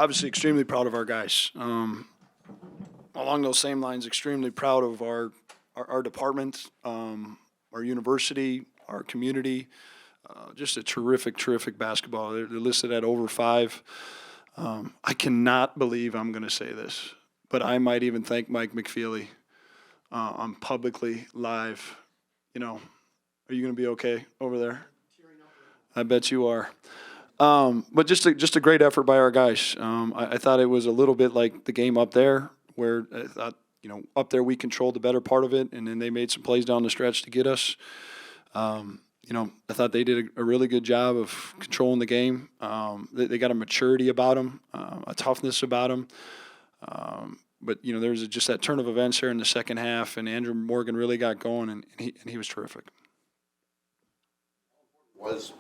obviously extremely proud of our guys. Along those same lines, extremely proud of our department, our university, our community. Just a terrific basketball. They're listed at over 5. I cannot believe I'm going to say this, but I might even thank Mike McFeely on publicly live. You know, are you going to be okay over there? I bet you are. But just a great effort by our guys. I thought it was a little bit like the game up there, where I thought, up there we controlled the better part of it, and then they made some plays down the stretch to get us. I thought they did a really good job of controlling the game. They got a maturity about them, a toughness about them. But there was just that turn of events here in the second half, and Andrew Morgan really got going, and he was terrific. Was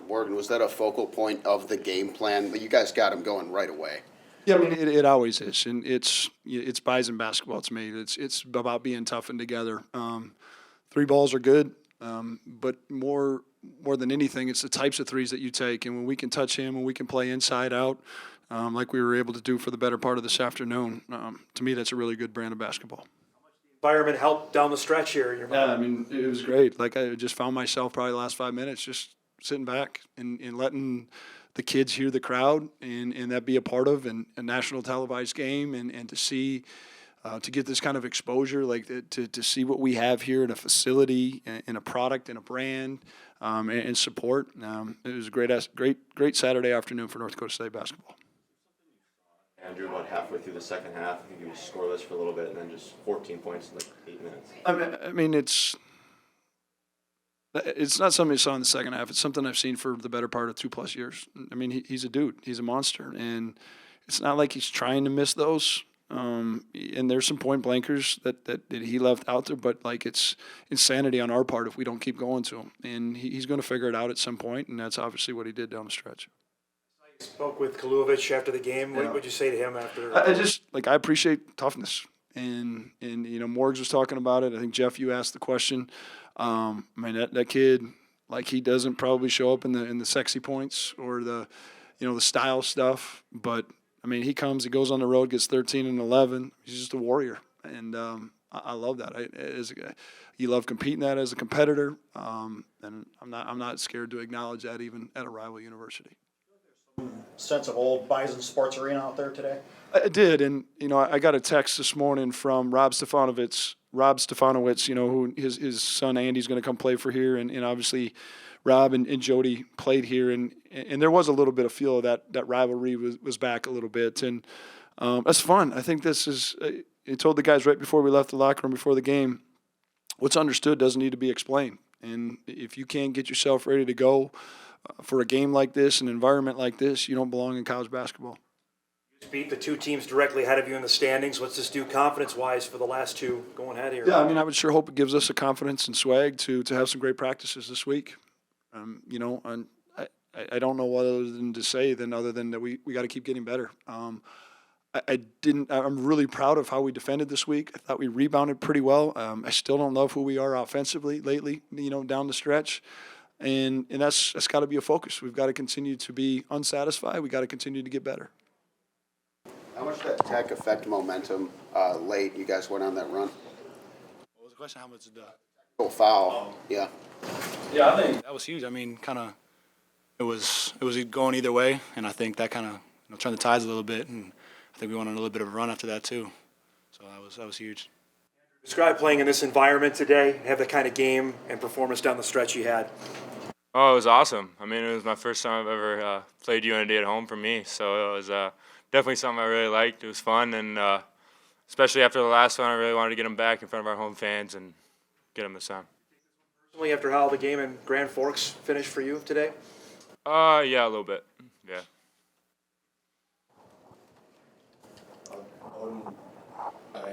that a focal point of the game plan? You guys got him going right away. Yeah, I mean it always is, and it's Bison basketball to me. It's about being tough and together. 3 balls are good, but more than anything, it's the types of threes that you take, and when we can touch him, when we can play inside out, like we were able to do for the better part of this afternoon. To me, that's a really good brand of basketball. Environment helped down the stretch here. Yeah, I mean it was great. Like I just found myself probably the last 5 minutes just sitting back and letting the kids hear the crowd and that be a part of a national televised game and to see to get this kind of exposure, like to see what we have here in a facility and a product and a brand and support. It was a great Saturday afternoon for North Dakota State basketball. Andrew, about halfway through the second half, I think he was scoreless for a little bit, and then just 14 points in like 8 minutes. I mean it's not something I saw in the second half. It's something I've seen for the better part of 2+ years. I mean, he's a dude. He's a monster. And it's not like he's trying to miss those. And there's some point blankers that he left out there, but like it's insanity on our part if we don't keep going to him. And he's going to figure it out at some point, and that's obviously what he did down the stretch. You spoke with Kaluovich after the game. What would you say to him after? I appreciate toughness. And Morgs was talking about it. I think, Jeff, you asked the question. I mean, that kid, like, he doesn't probably show up in the sexy points or the style stuff. But, I mean, he comes, he goes on the road, gets 13 and 11. He's just a warrior. And I love that. You love competing that as a competitor. And I'm not scared to acknowledge that even at a rival university. Sense of old Bison Sports Arena out there today? I did, and I got a text this morning from Rob Stefanowitz, who his son Andy's going to come play for here, and obviously Rob and Jody played here, and there was a little bit of feel of that rivalry was back a little bit, and that's fun. I think this is. I told the guys right before we left the locker room before the game, what's understood doesn't need to be explained, and if you can't get yourself ready to go for a game like this, an environment like this, you don't belong in college basketball. You beat the 2 teams directly ahead of you in the standings. What's this do confidence-wise for the last 2 going ahead here? Yeah, I mean, I would sure hope it gives us a confidence and swag to have some great practices this week. And I don't know what other than to say other than that we got to keep getting better. I'm really proud of how we defended this week. I thought we rebounded pretty well. I still don't know who we are offensively lately, down the stretch. And that's got to be a focus. We've got to continue to be unsatisfied. We've got to continue to get better. How much did Tech affect momentum late? You guys went on that run. What was the question? How much did that? Oh, foul. Yeah. Yeah, I think that was huge. I mean, it was going either way, and I think that kind of turned the tides a little bit, and I think we went on a little bit of a run after that too. So that was huge. Describe playing in this environment today, have the kind of game and performance down the stretch you had. Oh, it was awesome. I mean, it was my first time I've ever played UND at home for me, so it was definitely something I really liked. It was fun, and especially after the last one, I really wanted to get them back in front of our home fans and get them this time. Personally, after how the game in Grand Forks finished for you today? Yeah, a little bit, yeah.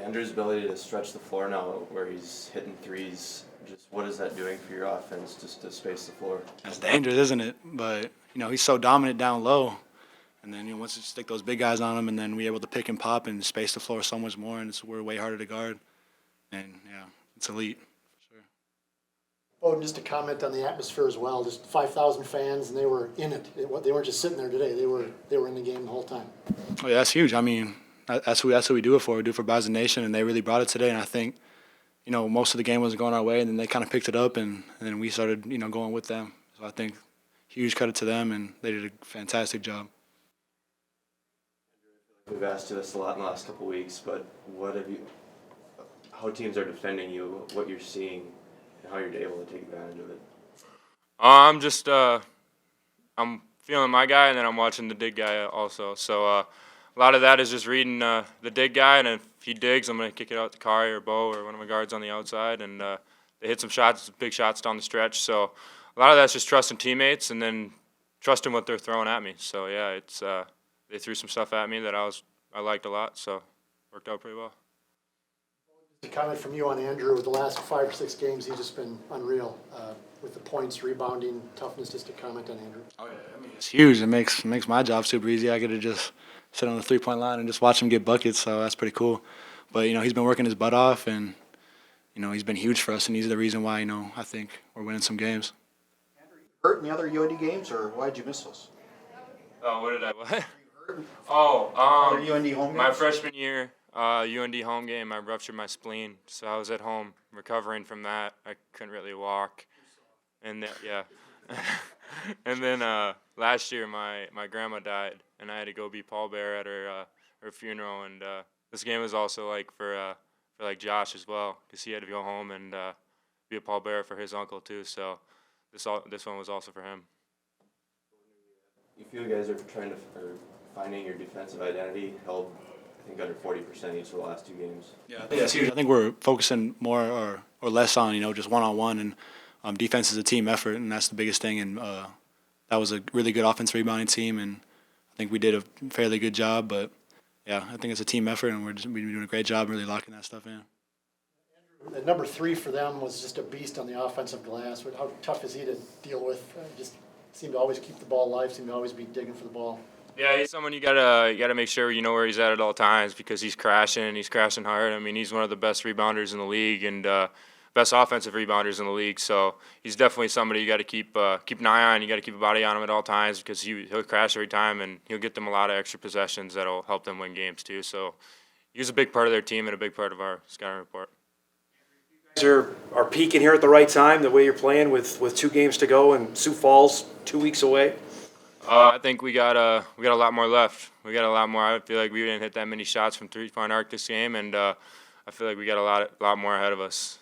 Andrew's ability to stretch the floor now where he's hitting threes, just what is that doing for your offense just to space the floor? That's dangerous, isn't it? But, he's so dominant down low. And then, once you stick those big guys on him and then we're able to pick and pop and space the floor so much more, and we're way harder to guard. And, yeah, it's elite, for sure. Oh, just to comment on the atmosphere as well, just 5,000 fans, and they were in it. They weren't just sitting there today. They were in the game the whole time. Oh, yeah, that's huge. I mean, that's what we do it for. We do it for Bison Nation, and they really brought it today. And I think, most of the game wasn't going our way, and then they kind of picked it up, and then we started, going with them. So I think huge credit to them, and they did a fantastic job. We've asked you this a lot in the last couple of weeks, but how teams are defending you, what you're seeing, and how you're able to take advantage of it? I'm feeling my guy, and then I'm watching the dig guy also. So a lot of that is just reading the dig guy, and if he digs, I'm going to kick it out to Kari or Bo or one of my guards on the outside, and they hit some shots, big shots down the stretch. So a lot of that's just trusting teammates and then trusting what they're throwing at me. So yeah, it's they threw some stuff at me that I liked a lot, so worked out pretty well. A comment from you on Andrew. With the last 5 or 6 games, he's just been unreal with the points, rebounding, toughness. Just a comment on Andrew. Oh, yeah. I mean, it's huge. It makes my job super easy. I get to just sit on the 3-point line and just watch him get buckets, so that's pretty cool. But, he's been working his butt off, and, he's been huge for us, and he's the reason why, I think we're winning some games. Hurt in the other UND games, or why did you miss those? Oh, what did I what? Other UND home games? My freshman year, UND home game, I ruptured my spleen, so I was at home recovering from that. I couldn't really walk, and and then last year my grandma died, and I had to go be pallbearer at her funeral. And this game was also like for like Josh as well, because he had to go home and be a pallbearer for his uncle too. So this one was also for him. You feel you guys are finding your defensive identity, held, I think, under 40% each of the last 2 games. Yeah, I think that's huge. I think we're focusing more or less on, just one-on-one, and defense is a team effort, and that's the biggest thing. And that was a really good offensive rebounding team, and I think we did a fairly good job. But, yeah, I think it's a team effort, and we're doing a great job really locking that stuff in. The number 3 for them was just a beast on the offensive glass. How tough is he to deal with? Just seemed to always keep the ball alive, seemed to always be digging for the ball. Yeah, he's someone you gotta make sure you know where he's at all times, because he's crashing hard. I mean, he's one of the best rebounders in the league and best offensive rebounders in the league. So he's definitely somebody you got to keep an eye on. You got to keep a body on him at all times, because he'll crash every time, and he'll get them a lot of extra possessions that'll help them win games too. So he's a big part of their team and a big part of our scouting report. You guys are peaking here at the right time, the way you're playing with 2 games to go and Sioux Falls 2 weeks away. I think we got a lot more left. We got a lot more. I feel like we didn't hit that many shots from 3-point arc this game, and I feel like we got a lot more ahead of us.